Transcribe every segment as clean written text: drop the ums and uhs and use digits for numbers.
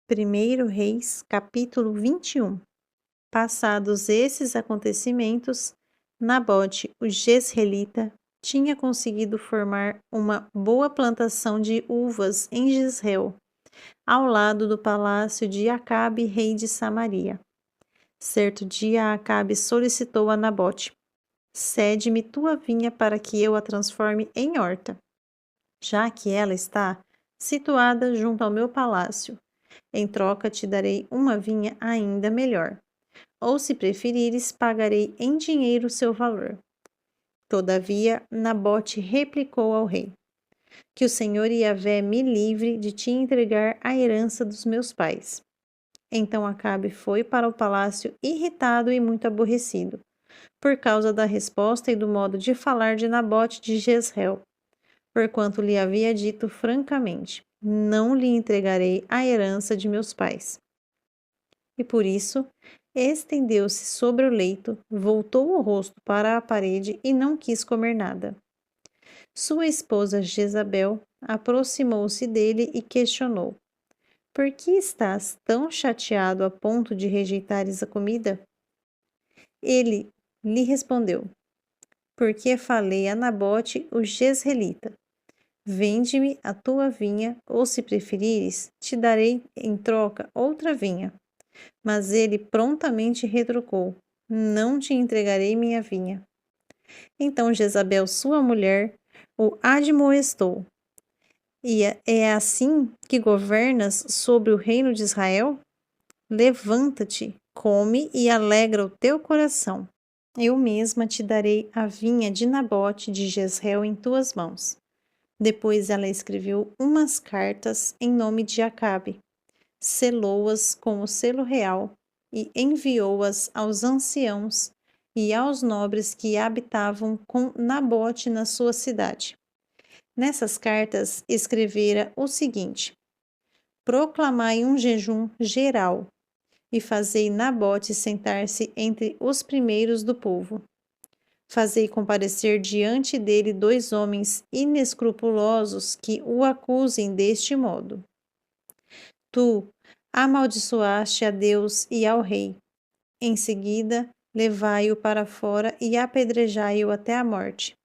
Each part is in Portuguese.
1 Reis, capítulo 21. Passados esses acontecimentos, Nabote, o Jezreelita, tinha conseguido formar uma boa plantação de uvas em Jezreel, ao lado do palácio de Acabe, rei de Samaria. Certo dia, Acabe solicitou a Nabote: cede-me tua vinha para que eu a transforme em horta, já que ela está situada junto ao meu palácio. Em troca, te darei uma vinha ainda melhor. Ou, se preferires, pagarei em dinheiro seu valor. Todavia, Nabote replicou ao rei: que o Senhor Yahvé me livre de te entregar a herança dos meus pais. Então Acabe foi para o palácio irritado e muito aborrecido, por causa da resposta e do modo de falar de Nabote de Jezreel, porquanto lhe havia dito francamente: não lhe entregarei a herança de meus pais. E por isso, estendeu-se sobre o leito, voltou o rosto para a parede e não quis comer nada. Sua esposa Jezabel aproximou-se dele e questionou: por que estás tão chateado a ponto de rejeitares a comida? Ele lhe respondeu: porque falei a Nabote, o Jezreelita: vende-me a tua vinha, ou, se preferires, te darei em troca outra vinha. Mas ele prontamente retrucou: não te entregarei minha vinha. Então Jezabel, sua mulher, o admoestou: e é assim que governas sobre o reino de Israel? Levanta-te, come e alegra o teu coração. Eu mesma te darei a vinha de Nabote de Jezreel em tuas mãos. Depois ela escreveu umas cartas em nome de Acabe, selou-as com o selo real e enviou-as aos anciãos e aos nobres que habitavam com Nabote na sua cidade. Nessas cartas escrevera o seguinte: proclamai um jejum geral e fazei Nabote sentar-se entre os primeiros do povo. Fazei comparecer diante dele 2 homens inescrupulosos que o acusem deste modo: tu amaldiçoaste a Deus e ao rei. Em seguida, levai-o para fora e apedrejai-o até a morte.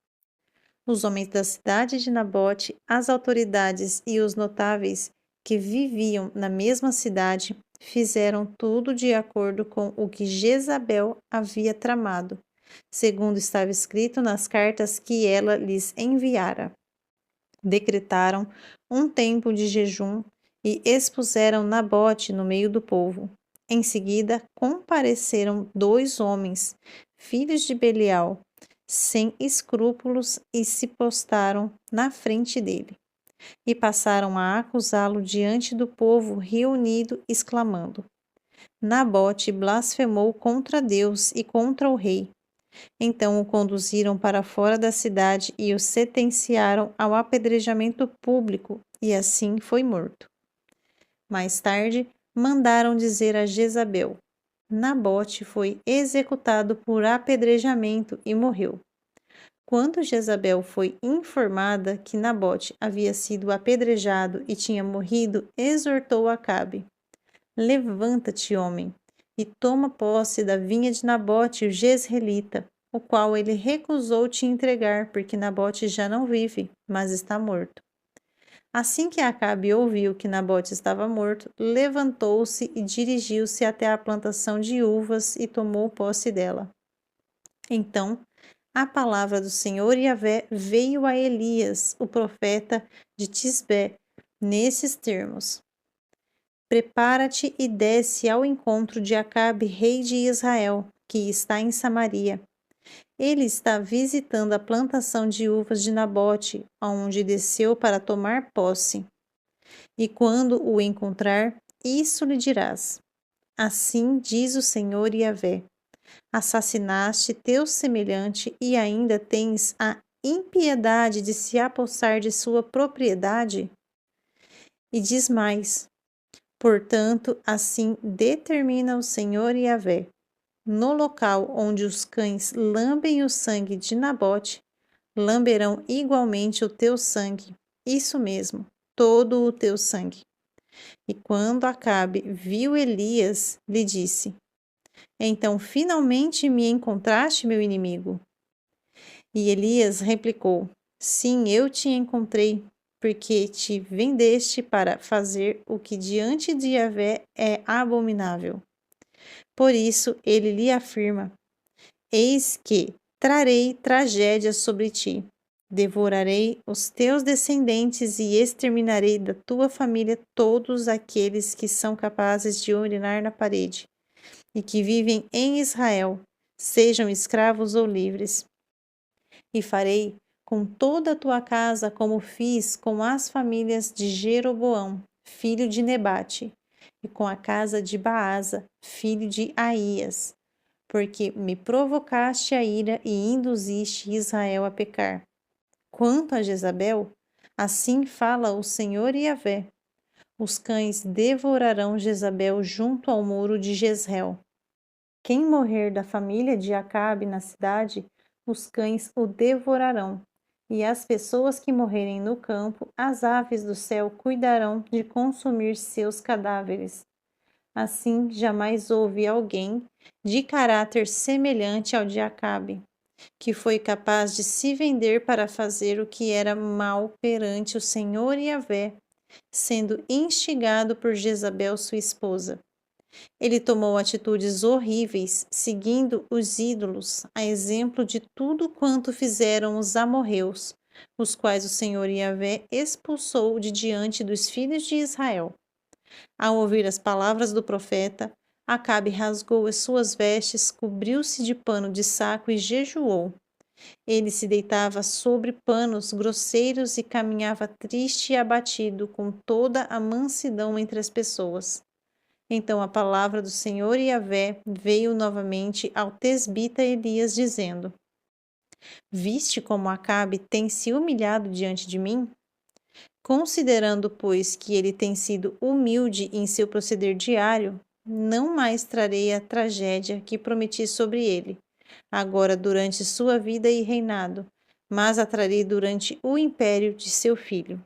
Os homens da cidade de Nabote, as autoridades e os notáveis que viviam na mesma cidade fizeram tudo de acordo com o que Jezabel havia tramado, segundo estava escrito nas cartas que ela lhes enviara. Decretaram um tempo de jejum e expuseram Nabote no meio do povo. Em seguida, compareceram 2 homens, filhos de Belial, sem escrúpulos, e se postaram na frente dele. E passaram a acusá-lo diante do povo reunido, exclamando: Nabote blasfemou contra Deus e contra o rei. Então o conduziram para fora da cidade e o sentenciaram ao apedrejamento público, e assim foi morto. Mais tarde, mandaram dizer a Jezabel: Nabote foi executado por apedrejamento e morreu. Quando Jezabel foi informada que Nabote havia sido apedrejado e tinha morrido, exortou Acabe: levanta-te, homem, e toma posse da vinha de Nabote, o Jezreelita, o qual ele recusou te entregar, porque Nabote já não vive, mas está morto. Assim que Acabe ouviu que Nabote estava morto, levantou-se e dirigiu-se até a plantação de uvas e tomou posse dela. Então, a palavra do Senhor Yahvé veio a Elias, o profeta de Tisbé, nesses termos: prepara-te e desce ao encontro de Acabe, rei de Israel, que está em Samaria. Ele está visitando a plantação de uvas de Nabote, aonde desceu para tomar posse. E quando o encontrar, isso lhe dirás: assim diz o Senhor Yahvé: assassinaste teu semelhante e ainda tens a impiedade de se apossar de sua propriedade? E diz mais: portanto, assim determina o Senhor Yahvé: no local onde os cães lambem o sangue de Nabote, lamberão igualmente o teu sangue, isso mesmo, todo o teu sangue. E quando Acabe viu Elias, lhe disse: Então finalmente me encontraste, meu inimigo? E Elias replicou: Sim, eu te encontrei, porque te vendeste para fazer o que diante de Yahvé é abominável. Por isso ele lhe afirma: Eis que trarei tragédia sobre ti. Devorarei os teus descendentes e exterminarei da tua família todos aqueles que são capazes de urinar na parede e que vivem em Israel, sejam escravos ou livres. E farei com toda a tua casa como fiz com as famílias de Jeroboão, filho de Nebate, e com a casa de Baasa, filho de Aías, porque me provocaste a ira e induziste Israel a pecar. Quanto a Jezabel, assim fala o Senhor Yahvé: os cães devorarão Jezabel junto ao muro de Jezreel. Quem morrer da família de Acabe na cidade, os cães o devorarão, e as pessoas que morrerem no campo, as aves do céu cuidarão de consumir seus cadáveres. Assim, jamais houve alguém de caráter semelhante ao de Acabe, que foi capaz de se vender para fazer o que era mal perante o Senhor Yahvé, sendo instigado por Jezabel, sua esposa. Ele tomou atitudes horríveis, seguindo os ídolos, a exemplo de tudo quanto fizeram os amorreus, os quais o Senhor Yahvé expulsou de diante dos filhos de Israel. Ao ouvir as palavras do profeta, Acabe rasgou as suas vestes, cobriu-se de pano de saco e jejuou. Ele se deitava sobre panos grosseiros e caminhava triste e abatido, com toda a mansidão entre as pessoas. Então a palavra do Senhor Yahvé veio novamente ao tesbita Elias, dizendo: Viste como Acabe tem se humilhado diante de mim? Considerando, pois, que ele tem sido humilde em seu proceder diário, não mais trarei a tragédia que prometi sobre ele, agora durante sua vida e reinado, mas a trarei durante o império de seu filho.